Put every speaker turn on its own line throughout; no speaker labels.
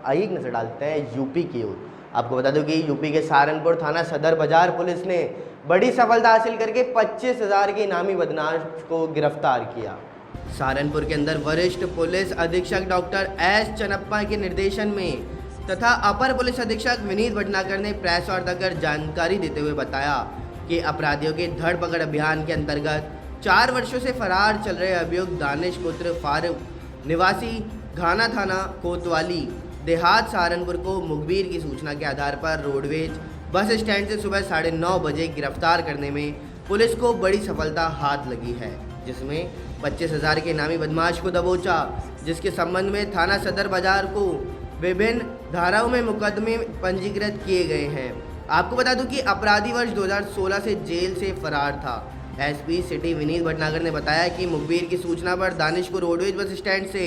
आइए एक नजर डालते हैं यूपी की ओर। आपको बता दूं कि यूपी के सहारनपुर थाना सदर बाजार पुलिस ने बड़ी सफलता हासिल करके 25,000 के इनामी बदमाश को गिरफ्तार किया। सहारनपुर के अंदर वरिष्ठ पुलिस अधीक्षक डॉक्टर एस चन्नप्पा के निर्देशन में तथा अपर पुलिस अधीक्षक विनीत भटनागर ने प्रेस वार्ता कर जानकारी देते हुए बताया कि अपराधियों के धर पकड़ अभियान के अंतर्गत 4 वर्षों से फरार चल रहे अभियुक्त दानिश पुत्र फारूक निवासी घाना थाना कोतवाली देहात सहारनपुर को मुखबिर की सूचना के आधार पर रोडवेज बस स्टैंड से सुबह 9:30 बजे गिरफ्तार करने में पुलिस को बड़ी सफलता हाथ लगी है, जिसमें 25,000 के इनामी बदमाश को दबोचा, जिसके संबंध में थाना सदर बाजार को विभिन्न धाराओं में मुकदमे पंजीकृत किए गए हैं। आपको बता दूं कि अपराधी वर्ष 2016 से जेल से फरार था। एसपी सिटी विनीत भटनागर ने बताया कि मुखबिर की सूचना पर दानिश को रोडवेज बस स्टैंड से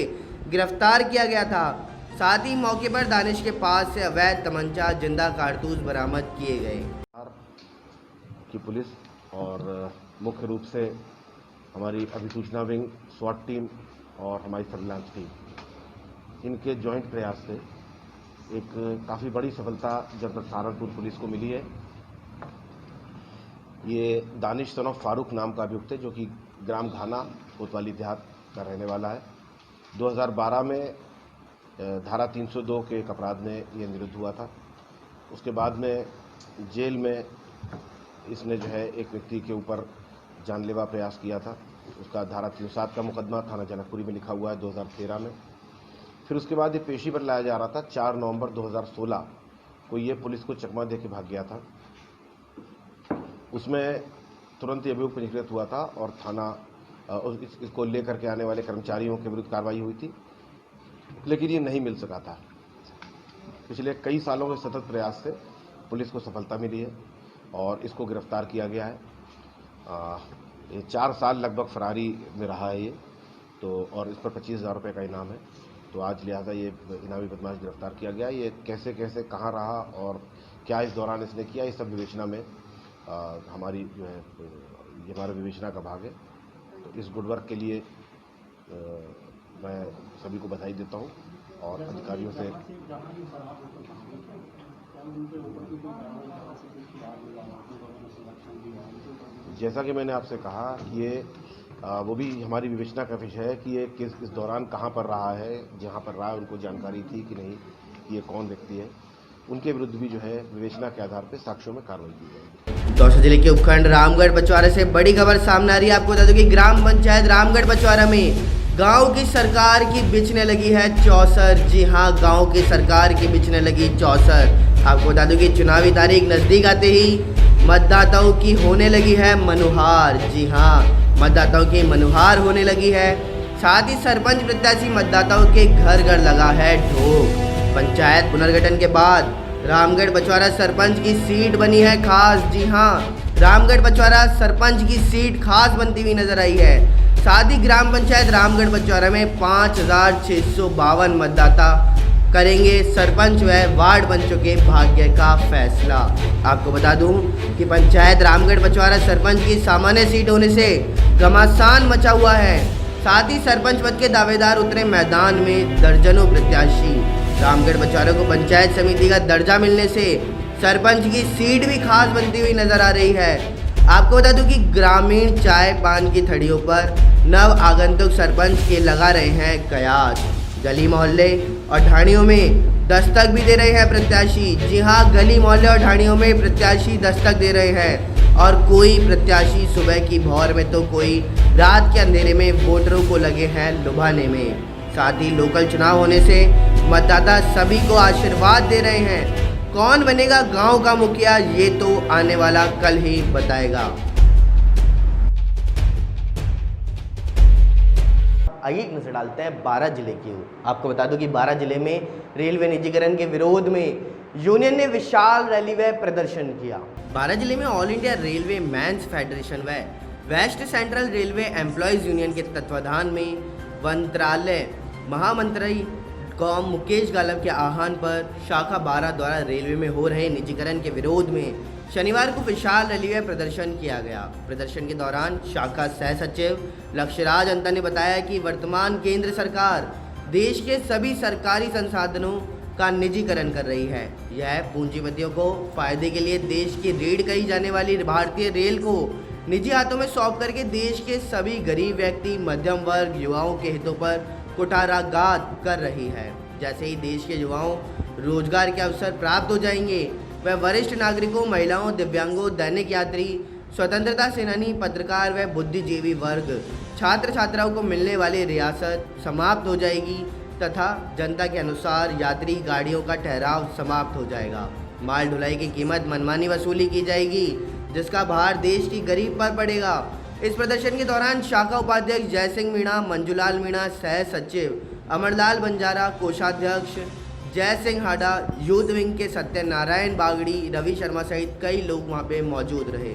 गिरफ्तार किया गया था। साथ ही मौके पर दानिश के पास से अवैध तमंचा जिंदा कारतूस बरामद किए गए।
की पुलिस और मुख्य रूप से हमारी अभिसूचना विंग, स्वाट टीम और हमारी सर्विलांस टीम, इनके जॉइंट प्रयास से एक काफ़ी बड़ी सफलता जनपद सहारनपुर पुलिस को मिली है। ये दानिश सन ऑफ फारूक नाम का अभियुक्त है, जो कि ग्राम घाना कोतवाली देहात का रहने वाला है। 2012 में धारा 302 के एक अपराध में ये निरुद्ध हुआ था। उसके बाद में जेल में इसने जो है एक व्यक्ति के ऊपर जानलेवा प्रयास किया था। उसका धारा 307 का मुकदमा थाना जनकपुरी में लिखा हुआ है 2013 में। फिर उसके बाद ये पेशी पर लाया जा रहा था। 4 नवंबर 2016 को ये पुलिस को चकमा दे के भाग गया था। उसमें तुरंत ये अभियोग पंजीकृत हुआ था और थाना इसको लेकर के आने वाले कर्मचारियों के विरुद्ध कार्रवाई हुई थी, लेकिन ये नहीं मिल सका था। पिछले कई सालों के सतत प्रयास से पुलिस को सफलता मिली है और इसको गिरफ्तार किया गया है। ये 4 साल लगभग फरारी में रहा है ये तो, और इस पर 25,000 रुपये का इनाम है। तो आज लिहाजा ये इनामी बदमाश गिरफ्तार किया गया। ये कैसे कैसे कहाँ रहा और क्या इस दौरान इसने किया, इस सब विवेचना में हमारी जो है ये हमारा विवेचना का भाग है। तो इस गुड वर्क के लिए मैं सभी को बधाई देता हूँ और अधिकारियों से जैसा कि मैंने आपसे कहा कि ये वो भी हमारी विवेचना का विषय है कि ये किस दौरान कहाँ पर रहा है। जहाँ पर रहा है उनको जानकारी थी कि नहीं कि ये कौन व्यक्ति है, उनके विरुद्ध भी जो है विवेचना के आधार पर साक्ष्यों में कार्रवाई की जाएगी।
दौसा जिले के उपखंड रामगढ़ बचवारा से बड़ी खबर सामने आ रही है। आपको बता दूं कि ग्राम पंचायत रामगढ़ बचवारा में गांव की सरकार की बिचने लगी है चौसर। जी हां, गांव की सरकार की बिचने लगी चौसर। आपको बता दूं कि चुनावी तारीख नजदीक आते ही मतदाताओं की होने लगी है मनुहार। जी हां, मतदाताओं की मनुहार होने लगी है। साथ ही सरपंच प्रत्याशी मतदाताओं के घर घर लगा है ढोक। पंचायत पुनर्गठन के बाद रामगढ़ बचवारा सरपंच की सीट बनी है खास। जी हाँ, रामगढ़ बचवारा सरपंच की सीट खास बनती हुई नजर आई है। साथ ही ग्राम पंचायत रामगढ़ बचवारा में 5,652 मतदाता करेंगे सरपंच व वार्ड पंचों के भाग्य का फैसला। आपको बता दूं कि पंचायत रामगढ़ बचवारा सरपंच की सामान्य सीट होने से घमासान मचा हुआ है। साथ ही सरपंच पद के दावेदार उतरे मैदान में। दर्जनों प्रत्याशी। रामगढ़ बचवारा को पंचायत समिति का दर्जा मिलने से सरपंच की सीट भी खास बनती हुई नजर आ रही है। आपको बता दूं कि ग्रामीण चाय पान की थड़ियों पर नव आगंतुक सरपंच के लगा रहे हैं कयास। गली मोहल्ले और ढाणियों में दस्तक भी दे रहे हैं प्रत्याशी। जी हाँ, गली मोहल्ले और ढाणियों में प्रत्याशी दस्तक दे रहे हैं और कोई प्रत्याशी सुबह की भौर में तो कोई रात के अंधेरे में वोटरों को लगे हैं लुभाने में। साथ ही लोकल चुनाव होने से मतदाता सभी को आशीर्वाद दे रहे हैं। कौन बनेगा गांव का मुखिया, ये तो आने वाला कल ही बताएगा। आइए एक नजर डालते हैं 12 जिले की ओर। आपको बता दूं कि 12 जिले में रेलवे निजीकरण के विरोध में यूनियन ने विशाल रैली व प्रदर्शन किया। 12 जिले में all India railway men's federation व west central railway employees union के तत्वाधान में मंत्रालय महामंत्री कौम मुकेश गालब के आह्वान पर शाखा 12 द्वारा रेलवे में हो रहे निजीकरण के विरोध में शनिवार को विशाल रैली व प्रदर्शन किया गया। प्रदर्शन के दौरान शाखा सह सचिव लक्ष्यराज अंता ने बताया कि वर्तमान केंद्र सरकार देश के सभी सरकारी संसाधनों का निजीकरण कर रही है। यह पूंजीपतियों को फायदे के लिए देश की रीढ़ कही जाने वाली भारतीय रेल को निजी हाथों में सौंप करके देश के सभी गरीब व्यक्ति, मध्यम वर्ग, युवाओं के हितों पर कुठाराघात कर रही है। जैसे ही देश के युवाओं रोजगार के अवसर प्राप्त हो जाएंगे, वह वरिष्ठ नागरिकों, महिलाओं, दिव्यांगों, दैनिक यात्री, स्वतंत्रता सेनानी, पत्रकार व बुद्धिजीवी वर्ग, छात्र छात्राओं को मिलने वाली रियासत समाप्त हो जाएगी तथा जनता के अनुसार यात्री गाड़ियों का ठहराव समाप्त हो जाएगा। माल ढुलाई की कीमत मनमानी वसूली की जाएगी, जिसका भार देश की गरीब पर पड़ेगा। इस प्रदर्शन के दौरान शाखा उपाध्यक्ष जय सिंह मीणा, मंजूलाल मीणा, सह सचिव अमरलाल बंजारा, कोषाध्यक्ष जय सिंह हाडा, यूथ विंग के सत्यनारायण बागड़ी, रवि शर्मा सहित कई लोग वहां पे मौजूद रहे।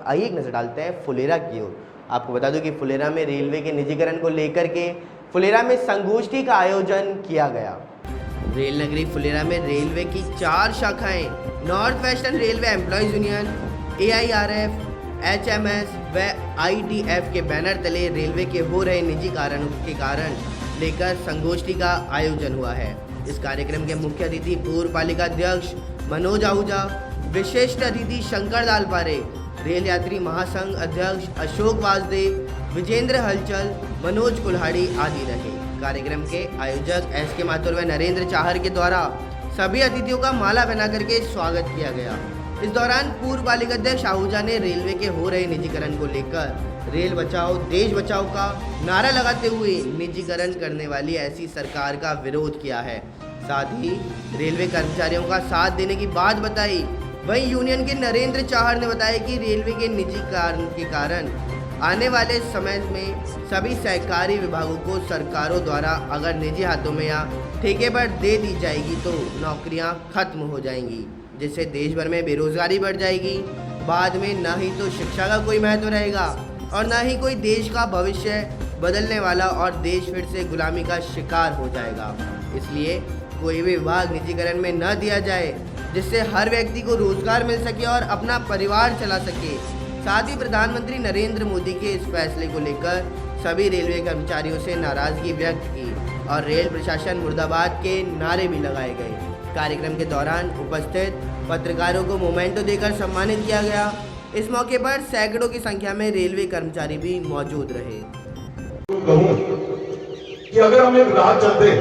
आइए एक नजर डालते हैं फुलेरा की ओर। आपको बता दूं कि फुलेरा में रेलवे के निजीकरण को लेकर के फुलेरा में संगोष्ठी का आयोजन किया गया। रेल नगरी फुलेरा में रेलवे की 4 शाखाएं, north western railway employees union, AIRF, HMS व ITF के बैनर तले रेलवे के हो रहे निजीकरण के कारण लेकर संगोष्ठी का आयोजन हुआ है। इस कार्यक्रम के मुख्य अतिथि पूर्व पालिका अध्यक्ष मनोज आहूजा, विशिष्ट अतिथि शंकर लाल पारे, रेल यात्री महासंघ अध्यक्ष अशोक वासुदेव, विजेंद्र हलचल, मनोज कुल्हाड़ी आदि रहे। कार्यक्रम के आयोजक SK माथुर व नरेंद्र चाहर के द्वारा सभी अतिथियों का माला पहना करके स्वागत किया गया। इस दौरान पूर्व पालिका अध्यक्ष आहूजा ने रेलवे के हो रहे निजीकरण को लेकर रेल बचाओ देश बचाओ का नारा लगाते हुए निजीकरण करने वाली ऐसी सरकार का विरोध किया है। साथ ही रेलवे कर्मचारियों का साथ देने की बात बताई। वहीं यूनियन के नरेंद्र चाहर ने बताया कि रेलवे के निजीकरण के कारण आने वाले समय में सभी सहकारी विभागों को सरकारों द्वारा अगर निजी हाथों में या ठेके पर दे दी जाएगी तो नौकरियां खत्म हो जाएंगी, जिससे देश भर में बेरोजगारी बढ़ जाएगी। बाद में न ही तो शिक्षा का कोई महत्व रहेगा और न ही कोई देश का भविष्य बदलने वाला और देश फिर से गुलामी का शिकार हो जाएगा। इसलिए कोई भी विभाग निजीकरण में न दिया जाए, जिससे हर व्यक्ति को रोजगार मिल सके और अपना परिवार चला सके। साथ ही प्रधानमंत्री नरेंद्र मोदी के इस फैसले को लेकर सभी रेलवे कर्मचारियों से नाराजगी व्यक्त की और रेल प्रशासन मुर्दाबाद के नारे भी लगाए गए। कार्यक्रम के दौरान उपस्थित पत्रकारों को मोमेंटो देकर सम्मानित किया गया। इस मौके पर सैकड़ों की संख्या में रेलवे कर्मचारी भी मौजूद रहे।
कहूं कि अगर हम एक राह चलते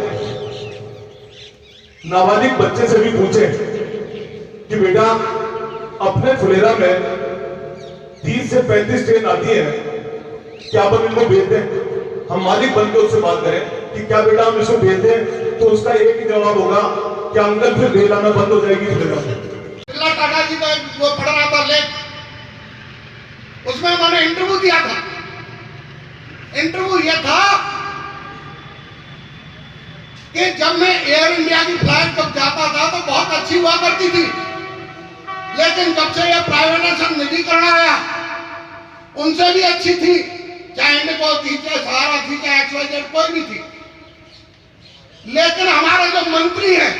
नाबालिग बच्चे से भी पूछे कि बेटा अपने फुलेरा में 30 से 35 ट्रेन आती है, क्या अपन इनको भेज दें? हम मालिक बनकर उससे बात करें कि क्या बेटा हम इसको भेज दें, तो उसका एक ही जवाब होगा कि अंकल फिर रेल आना बंद हो जाएगी फुलेरा में।
टाटा जी का वो पढ़ रहा था लेख, उसमें मैंने इंटरव्यू दिया था। इंटरव्यू यह था कि जब मैं एयर इंडिया की फ्लाइट जब जाता था तो बहुत अच्छी हुआ करती थी, लेकिन जब से यह प्राइवेटाइजेशन निजीकरण आया उनसे भी अच्छी थी, चाहे इंडिगो थी, चाहे सहारा थी, चाहे XYZ कोई भी थी। लेकिन हमारे जो मंत्री हैं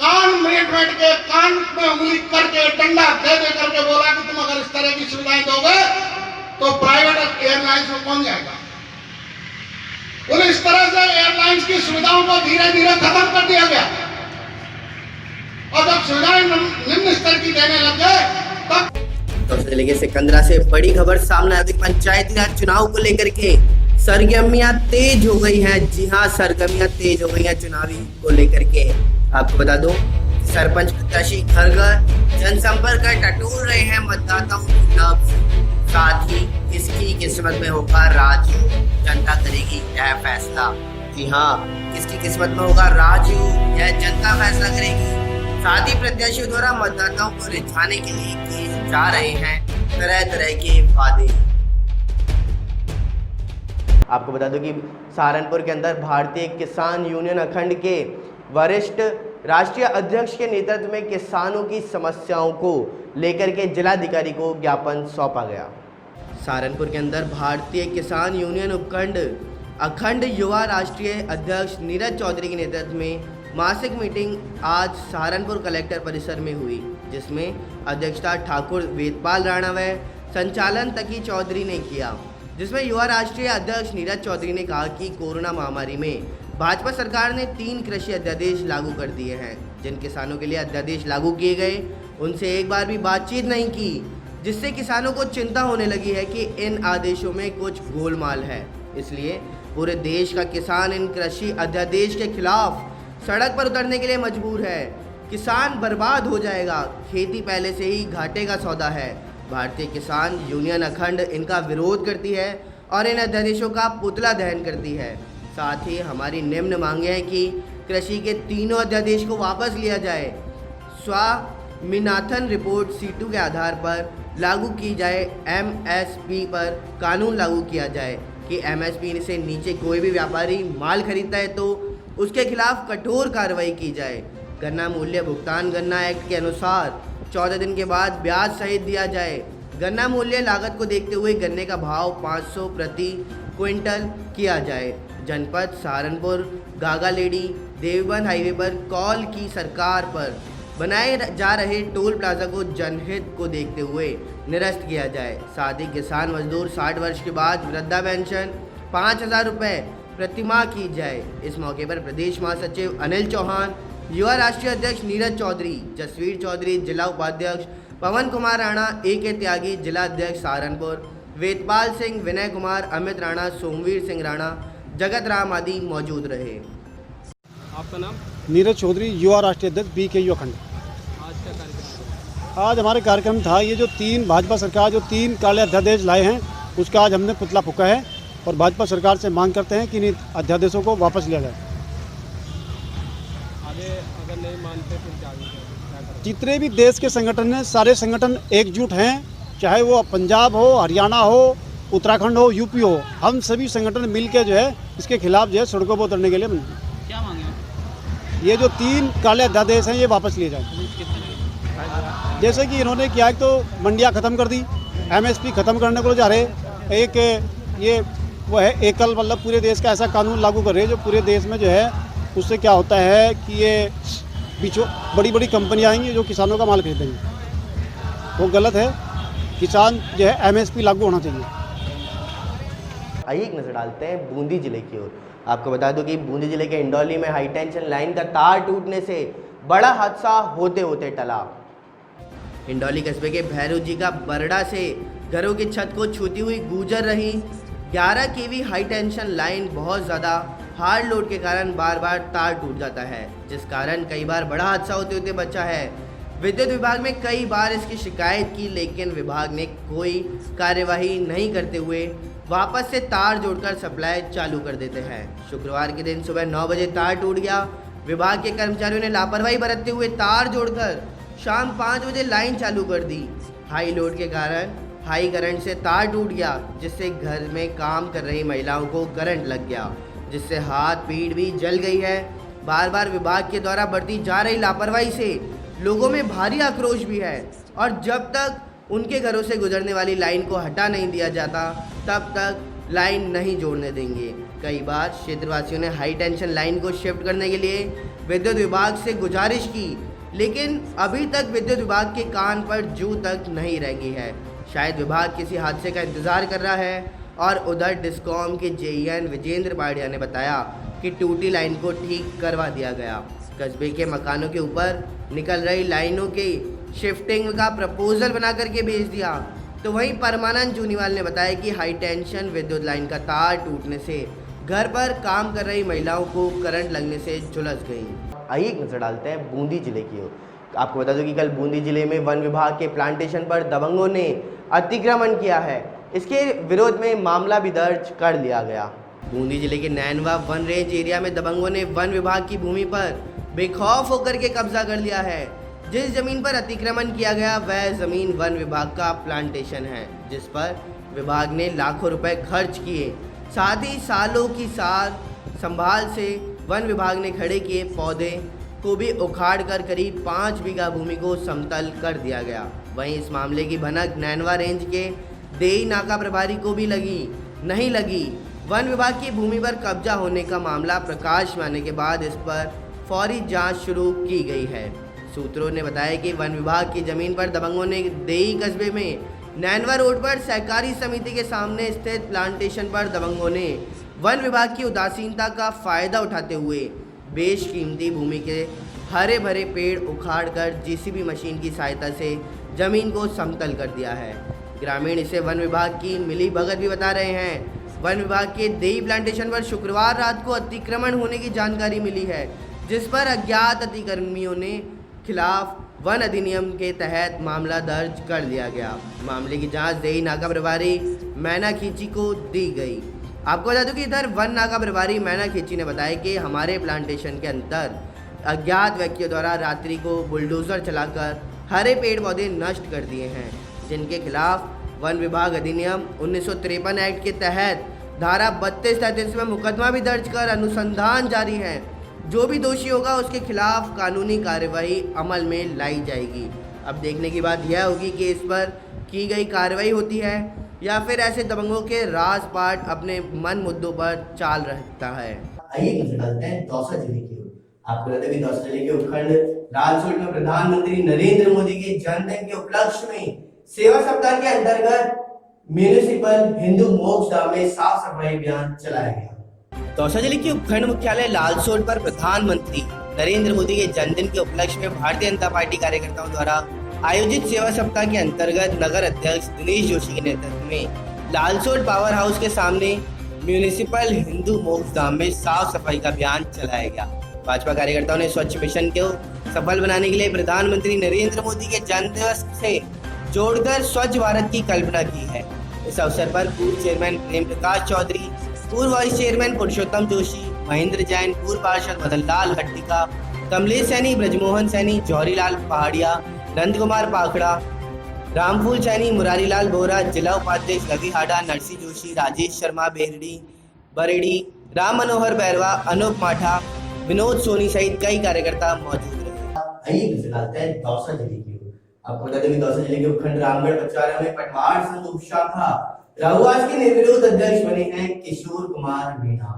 कान में बैठ के कान में उंगली करके डंडा दे दे करके बोला कि तुम अगर इस तरह की सुविधाएं दोगे तो प्राइवेट एयरलाइंस में कौन जाएगा। बोले इस तरह से एयरलाइंस की सुविधाओं को धीरे धीरे खत्म कर दिया गया और जब सुविधाएं निम्न स्तर की देने लग गए तब
तो जिले के सिकंदरा से बड़ी खबर सामने आई। पंचायती राज चुनाव को लेकर के सरगर्मियां तेज हो गई हैं। जी हां, सरगर्मियां तेज हो गई हैं चुनावी को लेकर के। आपको बता दूं, सरपंच प्रत्याशी घर घर जनसंपर्क कर टटोल रहे हैं मतदाताओं की नब्ज। साथ ही किसकी किस्मत में होगा राजयोग, जनता करेगी यह फैसला। जी हाँ, किसकी किस्मत में होगा राजयोग, यह जनता फैसला करेगी। साथ ही प्रत्याशियों द्वारा मतदाताओं को रिझाने के लिए किए जा रहे हैं तरह तरह के वादे। आपको बता दूं कि सहारनपुर के अंदर भारतीय किसान यूनियन अखंड के वरिष्ठ राष्ट्रीय अध्यक्ष के नेतृत्व में किसानों की समस्याओं को लेकर के जिलाधिकारी को ज्ञापन सौंपा गया। सहारनपुर के अंदर भारतीय किसान यूनियन उपखंड अखंड युवा राष्ट्रीय अध्यक्ष नीरज चौधरी के नेतृत्व में मासिक मीटिंग आज सहारनपुर कलेक्टर परिसर में हुई, जिसमें अध्यक्षता ठाकुर वेदपाल राणा व संचालन तकी चौधरी ने किया। जिसमें युवा राष्ट्रीय अध्यक्ष नीरज चौधरी ने कहा कि कोरोना महामारी में भाजपा सरकार ने 3 कृषि अध्यादेश लागू कर दिए हैं। जिन किसानों के लिए अध्यादेश लागू किए गए उनसे एक बार भी बातचीत नहीं की, जिससे किसानों को चिंता होने लगी है कि इन आदेशों में कुछ गोलमाल है। इसलिए पूरे देश का किसान इन कृषि अध्यादेश के खिलाफ सड़क पर उतरने के लिए मजबूर है। किसान बर्बाद हो जाएगा, खेती पहले से ही घाटे का सौदा है। भारतीय किसान यूनियन अखंड इनका विरोध करती है और इन अध्यादेशों का पुतला दहन करती है। साथ ही हमारी निम्न मांगे हैं कि कृषि के तीनों अध्यादेश को वापस लिया जाए, स्वामीनाथन रिपोर्ट C2 के आधार पर लागू की जाए, MSP पर कानून लागू किया जाए कि MSP से नीचे कोई भी व्यापारी माल खरीदता है तो उसके खिलाफ कठोर कार्रवाई की जाए। गन्ना मूल्य भुगतान गन्ना एक्ट के अनुसार 14 दिन के बाद ब्याज सहित दिया जाए। गन्ना मूल्य लागत को देखते हुए गन्ने का भाव 500 प्रति क्विंटल किया जाए। जनपद सहारनपुर गागालेडी देवबंद हाईवे पर कॉल की सरकार पर बनाए जा रहे टोल प्लाजा को जनहित को देखते हुए निरस्त किया जाए। साथ ही किसान मजदूर 60 वर्ष के बाद वृद्धा पेंशन 5,000 रुपये प्रतिमाह की जाए। इस मौके पर प्रदेश महासचिव अनिल चौहान, युवा राष्ट्रीय अध्यक्ष नीरज चौधरी, जसवीर चौधरी, जिला उपाध्यक्ष पवन कुमार राणा, AK त्यागी, जिला अध्यक्ष सहारनपुर, वेदपाल सिंह, विनय कुमार, अमित राणा, सोमवीर सिंह राणा, जगत राम आदि मौजूद रहे।
आपका नाम?
नीरज चौधरी, युवा राष्ट्रीय अध्यक्ष BKU अखंड।
आज का कार्यक्रम?
आज हमारे कार्यक्रम था ये जो 3 भाजपा सरकार जो 3 काले अध्यादेश लाए हैं उसका आज हमने पुतला फूंका है और भाजपा सरकार से मांग करते हैं कि इन अध्यादेशों को वापस लिया जाए।
आगे अगर नहीं मानते फिर क्या करें?
जितने भी देश के संगठन हैं सारे संगठन एकजुट हैं, चाहे वो पंजाब हो, हरियाणा हो, उत्तराखंड हो, UP हो, हम सभी संगठन मिलकर जो है इसके खिलाफ जो है सड़कों पर उतरने के लिए
क्या मांगे?
ये जो 3 काले अध्यादेश हैं ये वापस लिए जाए। जैसे कि इन्होंने क्या है तो मंडियाँ ख़त्म कर दी, MSP ख़त्म करने को जा रहे, एक ये वो है एकल मतलब पूरे देश का ऐसा कानून लागू कर रहे हैं जो पूरे देश में जो है उससे क्या होता है कि ये बीचों बड़ी बड़ी कंपनियाँ आएंगी जो किसानों का माल खरीदेंगी। वो गलत है, किसान जो है MSP लागू होना चाहिए।
आइए एक नज़र डालते हैं बूंदी जिले की ओर। आपको बता दूं कि बूंदी जिले के इंडौली में हाई टेंशन लाइन का तार टूटने से बड़ा हादसा होते होते टला। इंडौली कस्बे के भैरू जी का बरड़ा से घरों की छत को छूती हुई गुजर रही 11 kV हाई टेंशन लाइन बहुत ज़्यादा हार्ड लोड के कारण बार बार तार टूट जाता है, जिस कारण कई बार बड़ा हादसा होते होते बचा है। विद्युत विभाग में कई बार इसकी शिकायत की, लेकिन विभाग ने कोई कार्यवाही नहीं करते हुए वापस से तार जोड़कर सप्लाई चालू कर देते हैं। शुक्रवार के दिन सुबह 9 बजे तार टूट गया। विभाग के कर्मचारियों ने लापरवाही बरतते हुए तार जोड़कर शाम 5 बजे लाइन चालू कर दी। हाई लोड के कारण हाई करंट से तार टूट गया, जिससे घर में काम कर रही महिलाओं को करंट लग गया, जिससे हाथ पीठ भी जल गई है। बार बार विभाग के द्वारा बढ़ती जा रही लापरवाही से लोगों में भारी आक्रोश भी है और जब तक उनके घरों से गुजरने वाली लाइन को हटा नहीं दिया जाता तब तक लाइन नहीं जोड़ने देंगे। कई बार क्षेत्रवासियों ने हाई टेंशन लाइन को शिफ्ट करने के लिए विद्युत विभाग से गुजारिश की, लेकिन अभी तक विद्युत विभाग के कान पर जू तक नहीं रेंगी है। शायद विभाग किसी हादसे का इंतज़ार कर रहा है। और उधर डिस्कॉम के JEN विजेंद्र पाड़िया ने बताया कि टूटी लाइन को ठीक करवा दिया गया। कस्बे के मकानों के ऊपर निकल रही लाइनों के शिफ्टिंग का प्रपोजल बना करके भेज दिया। तो वहीं परमानंद जूनीवाल ने बताया कि हाई टेंशन विद्युत लाइन का तार टूटने से घर पर काम कर रही महिलाओं को करंट लगने से झुलस गई। आइए एक नजर डालते हैं बूंदी जिले की ओर। आपको बता दूं कि कल बूंदी जिले में वन विभाग के प्लांटेशन पर दबंगों ने अतिक्रमण किया है। इसके विरोध में मामला भी दर्ज कर लिया गया। बूंदी जिले के नैनवा वन रेंज एरिया में दबंगों ने वन विभाग की भूमि पर बेखौफ होकर के कब्जा कर लिया है। जिस जमीन पर अतिक्रमण किया गया वह जमीन वन विभाग का प्लांटेशन है, जिस पर विभाग ने लाखों रुपए खर्च किए। साथ ही सालों की साल संभाल से वन विभाग ने खड़े किए पौधे को भी उखाड़ कर करीब 5 बीघा भूमि को समतल कर दिया गया। वहीं इस मामले की भनक नैनवा रेंज के देई नाका प्रभारी को भी नहीं लगी। वन विभाग की भूमि पर कब्जा होने का मामला प्रकाश में आने के बाद इस पर फौरी जांच शुरू की गई है। सूत्रों ने बताया कि वन विभाग की जमीन पर दबंगों ने देई कस्बे में नैनवा रोड पर सहकारी समिति के सामने स्थित प्लांटेशन पर दबंगों ने वन विभाग की उदासीनता का फायदा उठाते हुए बेशकीमती भूमि के हरे भरे पेड़ उखाड़कर जेसीबी मशीन की सहायता से जमीन को समतल कर दिया है। ग्रामीण इसे वन विभाग की मिली भगत भी बता रहे हैं। वन विभाग के देई प्लांटेशन पर शुक्रवार रात को अतिक्रमण होने की जानकारी मिली है, जिस पर अज्ञात अतिक्रमणियों ने खिलाफ वन अधिनियम के तहत मामला दर्ज कर लिया गया। मामले की जांच देई नाका प्रभारी मैना खींची को दी गई। आपको बता दूं कि इधर वन नाका प्रभारी मैना खींची ने बताया कि हमारे प्लांटेशन के अंदर अज्ञात व्यक्तियों द्वारा रात्रि को बुलडोजर चलाकर हरे पेड़ पौधे नष्ट कर दिए हैं, जिनके खिलाफ वन विभाग अधिनियम 1953 एक्ट के तहत धारा 32-33 में मुकदमा भी दर्ज कर अनुसंधान जारी है। जो भी दोषी होगा उसके खिलाफ कानूनी कार्यवाही अमल में लाई जाएगी। अब देखने की बात यह होगी कि इस पर की गई कार्रवाई होती है या फिर ऐसे दबंगों के राजपाट अपने मन मुद्दों पर चाल रखता है।
आइए नजर डालते हैं दौसा जिले की ओर। आपको बता दें कि दौसा जिले के उपखंड लालसोट में प्रधानमंत्री नरेंद्र मोदी के जन्मदिन के उपलक्ष्य में सेवा सप्ताह के अंतर्गत म्यूनिसिपल हिंदू मोक्ष धाम में साफ सफाई अभियान चलाया गया।
दौसा जिले के उपखंड मुख्यालय लालसोट पर प्रधानमंत्री नरेंद्र मोदी के जन्मदिन के उपलक्ष्य में भारतीय जनता पार्टी कार्यकर्ताओं द्वारा आयोजित सेवा सप्ताह के अंतर्गत नगर अध्यक्ष दिनेश जोशी के नेतृत्व में लालसोट पावर हाउस के सामने म्यूनिसिपल हिंदू मोक्ष धाम में साफ सफाई का अभियान चलाया गया। भाजपा कार्यकर्ताओं ने स्वच्छ मिशन को सफल बनाने के लिए प्रधानमंत्री नरेंद्र मोदी के जन्मदिवस से जोड़कर स्वच्छ भारत की कल्पना की है। इस अवसर पर पूर्व चेयरमैन प्रेम प्रकाश चौधरी, पूर्व वाइस चेयरमैन पुरुषोत्तम जोशी, महेंद्र जैन, पूर्व पार्षद मदन लाल हट्टिका, कमलेश सैनी, ब्रजमोहन सैनी, जौहरीलाल पहाड़िया, नंद कुमार पाखड़ा, रामफूल सैनी, मुरारीलाल बोरा, जिला उपाध्यक्ष रवि हाडा, नरसी जोशी, राजेश शर्मा बरेडी, राम मनोहर बैरवा, अनूप माठा, विनोद सोनी सहित कई कार्यकर्ता मौजूद रहे।
आइए नजर डालते हैं दौसा जिले की ओर। आपको बता दें कि दौसा जिले के उपखंड रामगढ़ बचवाड़ा में पटवार संघ उपशाखा राहुआस के निर्विरोध अध्यक्ष बने हैं किशोर कुमार मीणा।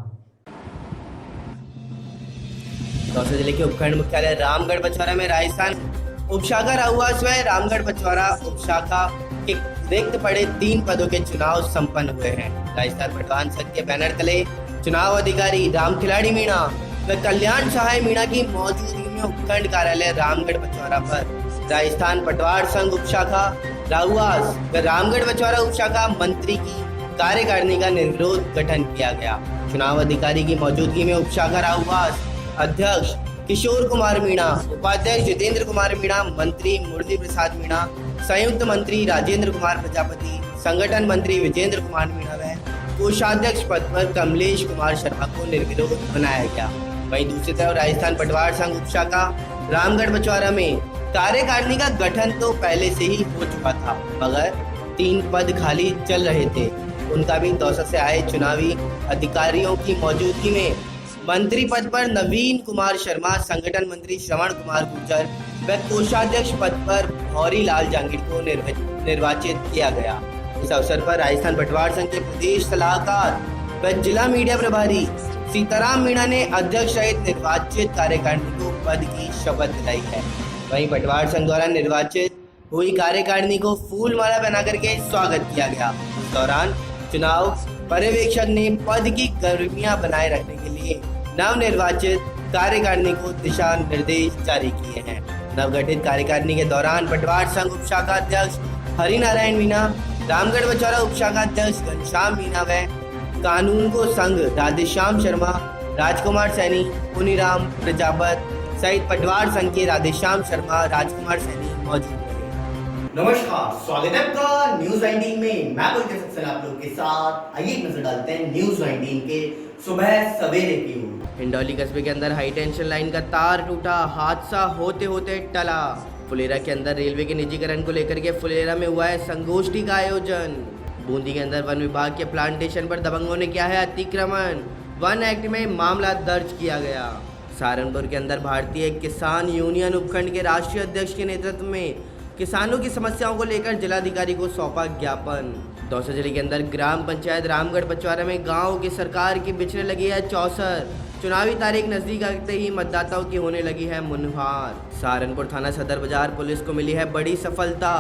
दौसा जिले के उपखंड मुख्यालय रामगढ़ बचवाड़ा में राजस्थान उपशाखा राहुआस व रामगढ़ बचवाड़ा उपशाखा के रिक्त पड़े 3 पदों के चुनाव संपन्न हुए हैं। राजस्थान पटवार संघ के बैनर तले चुनाव अधिकारी राम खिलाड़ी मीणा व कल्याण सहाय मीणा की मौजूदगी में उपखंड कार्यालय रामगढ़ बचवाड़ा पर राजस्थान पटवार संघ उपशाखा राहुआस व रामगढ़ बचवाड़ा उपशाखा मंत्री की कार्यकारिणी का निर्विरोध गठन किया गया। चुनाव अधिकारी की मौजूदगी में उपशाखा राहुआस अध्यक्ष किशोर कुमार मीणा, उपाध्यक्ष जितेंद्र कुमार मीणा, मंत्री मुरली प्रसाद मीणा, संयुक्त मंत्री राजेंद्र कुमार प्रजापति, संगठन मंत्री विजेंद्र कुमार मीणा व कोषाध्यक्ष पद पर कमलेश कुमार शर्मा को निर्विरोध बनाया गया। वहीं दूसरी तरफ राजस्थान पटवार संघ उपशाखा रामगढ़ बचवाड़ा में कार्यकारिणी का गठन तो पहले से ही हो चुका था, मगर 3 पद खाली चल रहे थे। उनका भी दौसा से आए चुनावी अधिकारियों की मौजूदगी में मंत्री पद पर नवीन कुमार शर्मा, संगठन मंत्री श्रवण कुमार गुर्जर व कोषाध्यक्ष पद पर भौरी लाल जांगीर को निर्वाचित किया गया। इस अवसर पर राजस्थान पटवार संघ के प्रदेश सलाहकार व जिला मीडिया प्रभारी सीताराम मीणा ने अध्यक्ष सहित निर्वाचित कार्यकारिणी को पद की शपथ दिलाई है। वहीं पटवार संघ द्वारा निर्वाचित हुई कार्यकारिणी को फूल माला बना करके स्वागत किया गया। इस दौरान चुनाव पर्यवेक्षक ने पद की गर्मियां बनाए रखने के लिए नवनिर्वाचित कार्यकारिणी को दिशा निर्देश जारी किए हैं। नवगठित कार्यकारिणी के दौरान पटवार संघ उपशाखा अध्यक्ष हरिनारायण मीणा, रामगढ़ बचवाड़ा उपशाखा अध्यक्ष घनश्याम मीणा व कानून को संघ राधेश्याम शर्मा, राजकुमार सैनी, पुनीराम प्रजापत सहित पटवार संघ के राधेश्याम शर्मा, राजकुमार सैनी मौजूद रहे।
नमस्कार, स्वागत है आपका न्यूज 19 में। मैं पुलकित सक्सेना आप लोग के साथ। आइए नजर डालते हैं न्यूज 19 के सुबह सवेरे की ओर।
हिंडौली कस्बे के अंदर हाई टेंशन लाइन का तार टूटा, हादसा होते होते टला। फुलेरा के अंदर रेलवे के निजीकरण को लेकर के फुलेरा में हुआ है संगोष्ठी का आयोजन। बूंदी के अंदर वन विभाग के प्लांटेशन पर दबंगों ने किया है अतिक्रमण, वन एक्ट में मामला दर्ज किया गया। सहारनपुर के अंदर भारतीय किसान यूनियन उपखंड के राष्ट्रीय अध्यक्ष के नेतृत्व में किसानों की समस्याओं को लेकर जिलाधिकारी को सौंपा ज्ञापन। दौसा जिले के अंदर ग्राम पंचायत रामगढ़ बचवाड़ा में गांव की सरकार की बिछने लगी है चौसर। चुनावी तारीख नजदीक आते ही मतदाताओं की होने लगी है मुनहार। सहारनपुर थाना सदर बाजार पुलिस को मिली है बड़ी सफलता,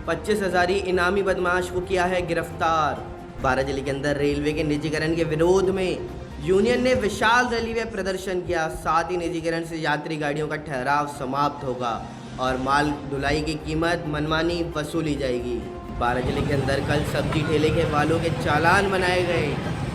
25,000 इनामी बदमाश को किया है गिरफ्तार। बारां जिले के अंदर रेलवे के निजीकरण के विरोध में यूनियन ने विशाल रैली व प्रदर्शन किया। साथ ही निजीकरण से यात्री गाड़ियों का ठहराव समाप्त होगा और माल ढुलाई की कीमत मनमानी वसूली जाएगी। बारां जिले के अंदर कल सब्जी ठेले के वालों के चालान बनाए गए।